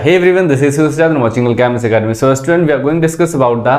Hey everyone, this is Suraj and watching Alchemist Academy. So student, we are going to discuss about the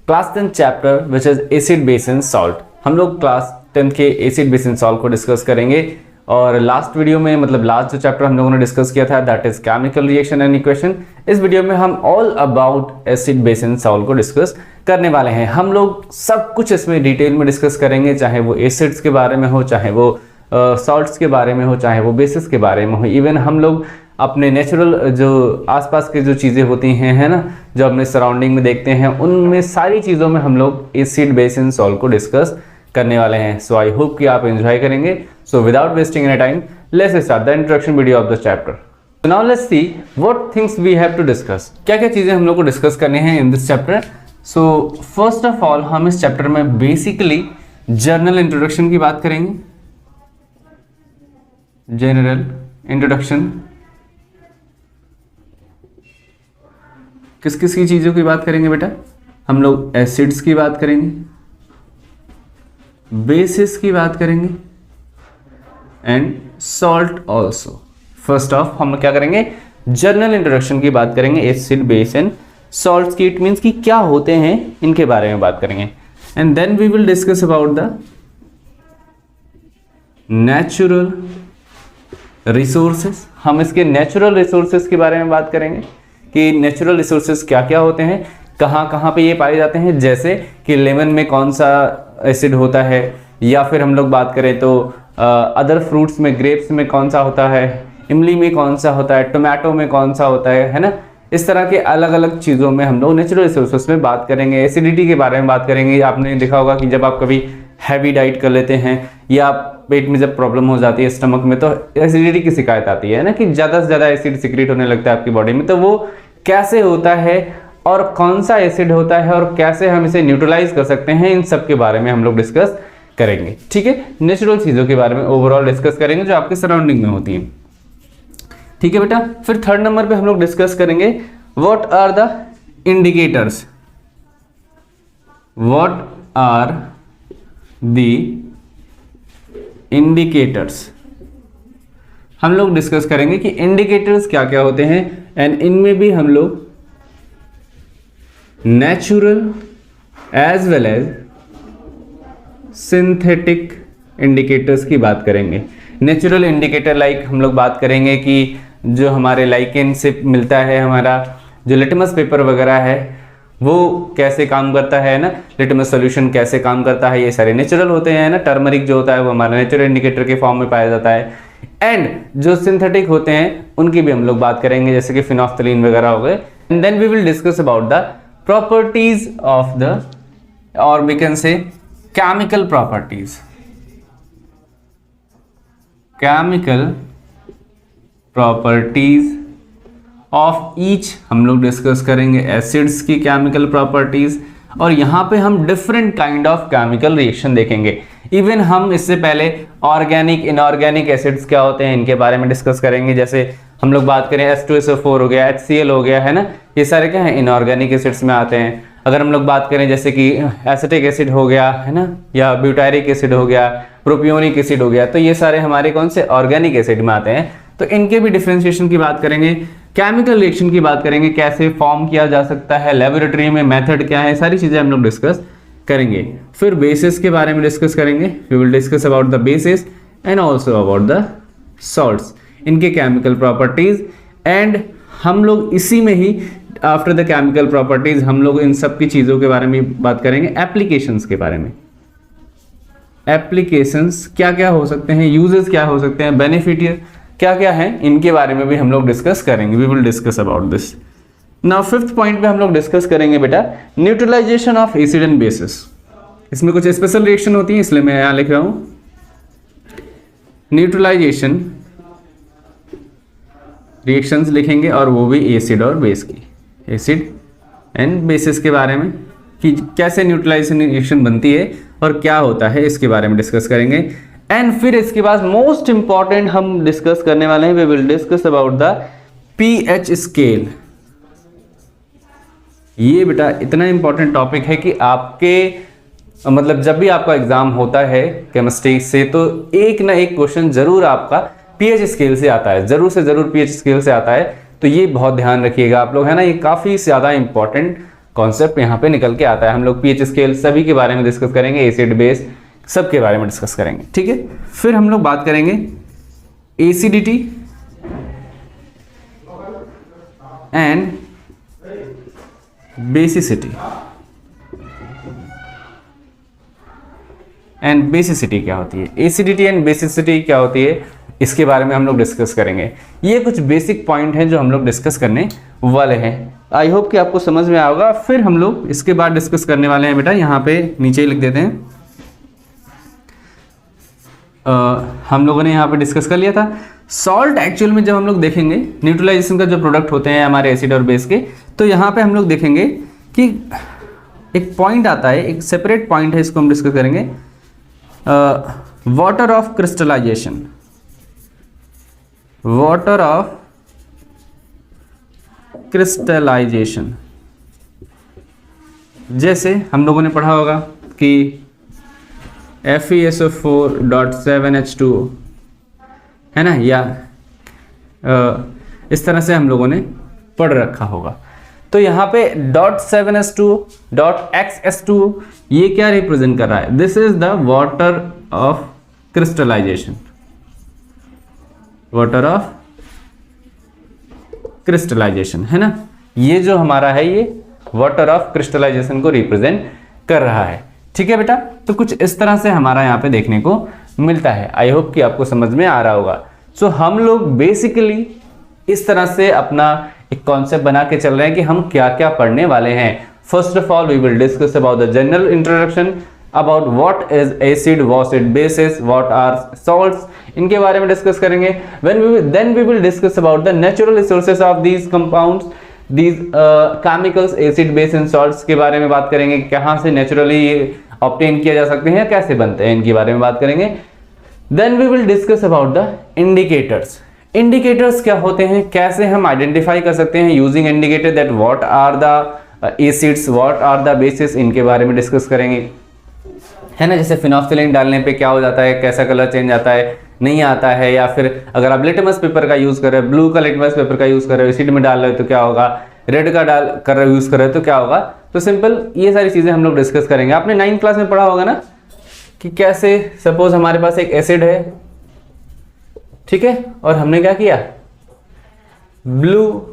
class 10th chapter which is acid, base and salt. हम लोग class 10th के acid base and salt को discuss करेंगे और last video में मतलब last जो chapter हम लोगों ने डिस्कस किया था that is chemical reaction and equation. इस वीडियो में हम all about acid base and salt को डिस्कस करने वाले हैं। हम लोग सब कुछ इसमें डिटेल में डिस्कस करेंगे, चाहे वो एसिड्स के बारे में हो, चाहे वो सॉल्ट्स के बारे में हो, चाहे वो बेसिस के बारे में हो। इवन हम लोग अपने नेचुरल जो आसपास के जो चीज़ें होती हैं है ना, जो अपने सराउंडिंग में देखते हैं, उनमें सारी चीज़ों में हम लोग एसिड बेस एंड सॉल्ट को डिस्कस करने वाले हैं। सो आई होप कि आप एंजॉय करेंगे। So without wasting any time let's start the introduction video of the chapter. So now let's see what things we have to discuss. क्या क्या चीज़ें हम लोग को डिस्कस करनी है in this chapter. So first of all हम इस चैप्टर में बेसिकली जनरल इंट्रोडक्शन की बात करेंगे। जनरल इंट्रोडक्शन किस किस की चीज़ों की बात करेंगे बेटा? हम लोग एसिड्स की बात करेंगे, बेसिस की बात करेंगे and salt also. First of हम लोग क्या करेंगे? जनरल इंट्रोडक्शन की बात करेंगे एसिड बेस एंड सॉल्ट्स की। इट मीन्स कि क्या होते हैं इनके बारे में बात करेंगे। And then we will discuss about the natural resources. हम इसके नेचुरल रिसोर्सेस के बारे में बात करेंगे कि नेचुरल रिसोर्सेस क्या क्या होते हैं, कहाँ कहाँ पे ये पाए जाते हैं। जैसे कि लेमन में कौन सा एसिड होता है, या फिर हम लोग बात करें तो अदर फ्रूट्स में ग्रेप्स में कौन सा होता है, इमली में कौन सा होता है, टोमेटो में कौन सा होता है ना। इस तरह के अलग अलग चीज़ों में हम लोग नेचुरल रिसोर्सेस में बात करेंगे। एसिडिटी के बारे में बात करेंगे। आपने देखा होगा कि जब आप कभी हैवी डाइट कर लेते हैं या पेट में जब प्रॉब्लम हो जाती है स्टमक में, तो एसिडिटी की शिकायत आती है ना कि ज़्यादा से ज़्यादा एसिड सिक्रेट होने लगता है आपकी बॉडी में। तो वो कैसे होता है और कौन सा एसिड होता है और कैसे हम इसे न्यूट्रलाइज कर सकते हैं, इन सब के बारे में हम लोग डिस्कस करेंगे। ठीक है, नेचुरल चीज़ों के बारे में ओवरऑल डिस्कस करेंगे जो आपके सराउंडिंग में होती हैं। ठीक है बेटा। फिर थर्ड नंबर पे हम लोग डिस्कस करेंगे what are the indicators. What are the indicators. हम लोग डिस्कस करेंगे कि इंडिकेटर्स क्या क्या होते हैं एंड इनमें भी हम लोग natural as well as synthetic indicators की बात करेंगे। नेचुरल इंडिकेटर लाइक हम लोग बात करेंगे कि जो हमारे लाइकेन से मिलता है, हमारा जो लिटमस पेपर वगैरह है वो कैसे काम करता है ना, लिटमस सॉल्यूशन कैसे काम करता है, ये सारे नेचुरल होते हैं ना। टर्मरिक जो होता है वो हमारा नेचुरल इंडिकेटर के फॉर्म में पाया जाता है। एंड जो सिंथेटिक होते हैं उनकी भी हम लोग बात करेंगे, जैसे कि फिनोफ्थलीन वगैरह हो गए। And then we will discuss about the properties of the, और we can say chemical properties. Chemical properties of each हम लोग डिस्कस करेंगे। एसिड्स की केमिकल प्रॉपर्टीज, और यहाँ पे हम different kind of chemical reaction देखेंगे। इवन हम इससे पहले ऑर्गेनिक इनऑर्गेनिक एसिड्स क्या होते हैं इनके बारे में डिस्कस करेंगे। जैसे हम लोग बात करें H2SO4 हो गया, HCl हो गया है ना, ये सारे क्या है इनऑर्गेनिक एसिड्स में आते हैं। अगर हम लोग बात करें जैसे कि एसिटिक एसिड हो गया है ना, या ब्यूटायरिक एसिड हो गया, प्रोपियोनिक एसिड हो गया, तो ये सारे हमारे कौन से ऑर्गेनिक एसिड में आते हैं। तो इनके भी डिफ्रेंशिएशन की बात करेंगे, केमिकल रिएक्शन की बात करेंगे, कैसे फॉर्म किया जा सकता है, लेबोरेटरी में मेथड क्या है, सारी चीजें हम लोग डिस्कस करेंगे। फिर बेसिस के बारे में डिस्कस करेंगे। We will discuss about the bases and also about the salts, इनके केमिकल प्रॉपर्टीज। एंड हम लोग इसी में ही आफ्टर द केमिकल प्रॉपर्टीज हम लोग इन सब की चीजों के बारे में बात करेंगे। एप्लीकेशंस के बारे में, एप्लीकेशंस क्या क्या हो सकते हैं, यूजेस क्या हो सकते हैं, बेनिफिट क्या क्या है, इनके बारे में भी हम लोग डिस्कस करेंगे। We will discuss about this. Now fifth point पे हम लोग डिस्कस करेंगे बेटा neutralization of acid and bases. इसमें कुछ स्पेशल रिएक्शन होती है इसलिए मैं यहां लिख रहा हूं न्यूट्रलाइजेशन रिएक्शंस लिखेंगे, और वो भी एसिड और बेस की, एसिड एंड बेसिस के बारे में कि कैसे न्यूट्रलाइजेशन रिएक्शन बनती है और क्या होता है इसके बारे में डिस्कस करेंगे। एंड फिर इसके बाद मोस्ट इंपॉर्टेंट हम डिस्कस करने वाले हैं, we will discuss about the pH scale. ये बेटा इतना इंपॉर्टेंट टॉपिक है कि आपके मतलब जब भी आपका एग्जाम होता है केमिस्ट्री से, तो एक ना एक क्वेश्चन जरूर आपका पीएच स्केल से आता है, जरूर से जरूर पीएच स्केल से आता है। तो ये बहुत ध्यान रखिएगा आप लोग, है ना। ये काफ़ी ज़्यादा इंपॉर्टेंट कॉन्सेप्ट यहाँ पे निकल के आता है। हम लोग पीएच स्केल सभी के बारे में डिस्कस करेंगे, एसिड बेस सब के बारे में डिस्कस करेंगे, ठीक है। फिर हम लोग बात करेंगे acidity and basicity. And basicity क्या होती है, एसिडिटी एंड बेसिसिटी क्या होती है, इसके बारे में हम लोग डिस्कस करेंगे। ये कुछ बेसिक पॉइंट हैं जो हम लोग डिस्कस करने वाले हैं। आई होप कि आपको समझ में आएगा। फिर हम लोग इसके बाद डिस्कस करने वाले हैं, बेटा यहाँ पे नीचे ही लिख देते हैं। हम लोगों ने यहाँ पे डिस्कस कर लिया था सॉल्ट। एक्चुअल में जब हम लोग देखेंगे न्यूट्रलाइजेशन का जो प्रोडक्ट होते हैं हमारे एसिड और बेस के, तो यहाँ पे हम लोग देखेंगे कि एक पॉइंट आता है, एक सेपरेट पॉइंट है, इसको हम डिस्कस करेंगे। Water of crystallization, water of crystallization. जैसे हम लोगों ने पढ़ा होगा कि FeSO4.7H2O है ना, या इस तरह से हम लोगों ने पढ़ रखा होगा। तो यहाँ पे .7H2O.XS2O ये क्या रिप्रेजेंट कर रहा है, this is the water of crystallization, water of crystallization, है ना। ये जो हमारा है ये वाटर ऑफ क्रिस्टलाइजेशन को रिप्रेजेंट कर रहा है, ठीक है बेटा। तो कुछ इस तरह से हमारा यहाँ पे देखने को मिलता है। आई होप कि आपको समझ में आ रहा होगा। सो हम लोग बेसिकली इस तरह से अपना एक कॉन्सेप्ट बना के चल रहे हैं कि हम क्या क्या पढ़ने वाले हैं। First of all we will discuss about the general introduction about what is acid, what is bases, what are salts, इनके बारे में डिस्कस करेंगे। Then we will discuss about the natural resources of these compounds, these chemicals, acid, base and salts के बारे में बात करेंगे, कहाँ से नेचुरली ये ऑब्टेन किया जा सकते हैं, कैसे बनते हैं, इनके बारे में बात करेंगे। Then we will discuss about the indicators. Indicators क्या होते हैं, कैसे हम आइडेंटिफाई कर सकते हैं using indicator, that what are the acids, what are the bases, इनके बारे में डिस्कस करेंगे, है ना। जैसे फिनोल्फथालीन डालने पे क्या हो जाता है, कैसा कलर चेंज आता है, नहीं आता है, या फिर अगर आप लिटमस पेपर का यूज कर रहे हो, ब्लू का लिटमस पेपर का यूज कर रहे हो, एसिड में डाल रहे हो तो क्या होगा, रेड का डाल कर रहे हो यूज कर रहे हो तो क्या होगा। तो सिंपल ये सारी चीजें हम लोग डिस्कस करेंगे। आपने 9th क्लास में पढ़ा होगा ना कि कैसे सपोज हमारे पास एक एसिड है, ठीक है, और हमने क्या किया, ब्लू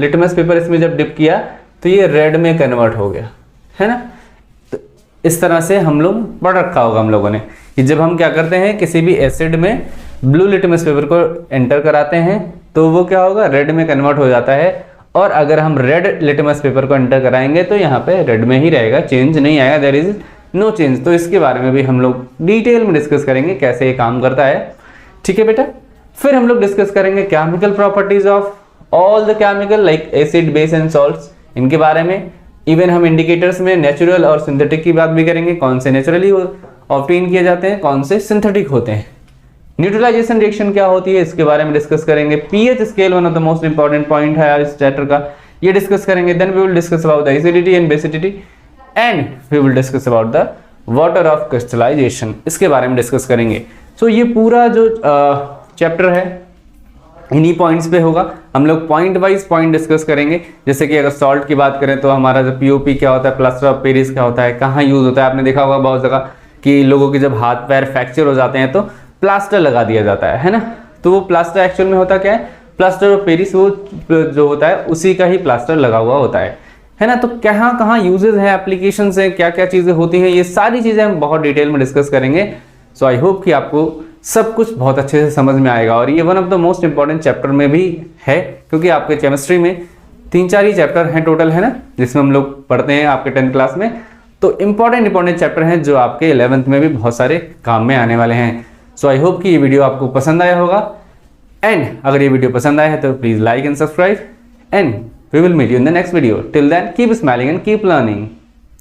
लिटमस पेपर इसमें जब डिप किया तो ये रेड में कन्वर्ट हो गया, है ना। तो इस तरह से हम लोग पढ़ रखा होगा हम लोगों ने कि जब हम क्या करते हैं किसी भी एसिड में ब्लू लिटमस पेपर को एंटर कराते हैं तो वो क्या होगा, रेड में कन्वर्ट हो जाता है। और अगर हम रेड लिटमस पेपर को एंटर कराएंगे तो यहाँ पे रेड में ही रहेगा, चेंज नहीं आएगा, देयर इज नो चेंज। तो इसके बारे में भी हम लोग डिटेल में डिस्कस करेंगे कैसे ये काम करता है, ठीक है बेटा। फिर हम लोग डिस्कस करेंगे chemical properties of all the chemical like acid, base and salts, इनके बारे में। इवन हम इंडिकेटर्स में नेचुरल और सिंथेटिक की बात भी करेंगे, कौन से नेचुरली ऑब्टेन किए जाते हैं, कौन से सिंथेटिक होते हैं। न्यूट्रलाइजेशन रिएक्शन क्या होती है इसके बारे में डिस्कस करेंगे। PH scale one of the most important point है इस चैप्टर का, ये डिस्कस करेंगे। Then we will discuss about the acidity and basicity and we will discuss about the water of crystallisation, इसके बारे में डिस्कस करेंगे। सो ये पूरा जो चैप्टर है इन्हीं पॉइंट्स पे होगा। हम लोग पॉइंट वाइज पॉइंट डिस्कस करेंगे। जैसे कि अगर सॉल्ट की बात करें तो हमारा जो पीओपी क्या होता है, प्लास्टर ऑफ पेरिस क्या होता है, कहाँ यूज होता है। आपने देखा होगा बहुत जगह कि लोगों के जब हाथ पैर फ्रैक्चर हो जाते हैं तो प्लास्टर लगा दिया जाता है ना। तो वो प्लास्टर एक्चुअल में होता क्या है, प्लास्टर ऑफ पेरिस वो जो होता है उसी का ही प्लास्टर लगा हुआ होता है ना। तो कहाँ कहाँ यूजेस है, एप्लीकेशन है, क्या क्या चीज़ें होती हैं, ये सारी चीज़ें हम बहुत डिटेल में डिस्कस करेंगे। सो आई होप कि आपको सब कुछ बहुत अच्छे से समझ में आएगा। और ये one of the most important chapter में भी है क्योंकि आपके केमिस्ट्री में 3-4 ही चैप्टर हैं टोटल, है ना, जिसमें हम लोग पढ़ते हैं आपके 10th क्लास में। तो इंपॉर्टेंट चैप्टर हैं जो आपके 11th में भी बहुत सारे काम में आने वाले हैं। सो आई होप कि ये वीडियो आपको पसंद आया होगा। एंड अगर ये वीडियो पसंद आया है तो please like and subscribe and we will meet you in the next video. Till then keep smiling and keep learning.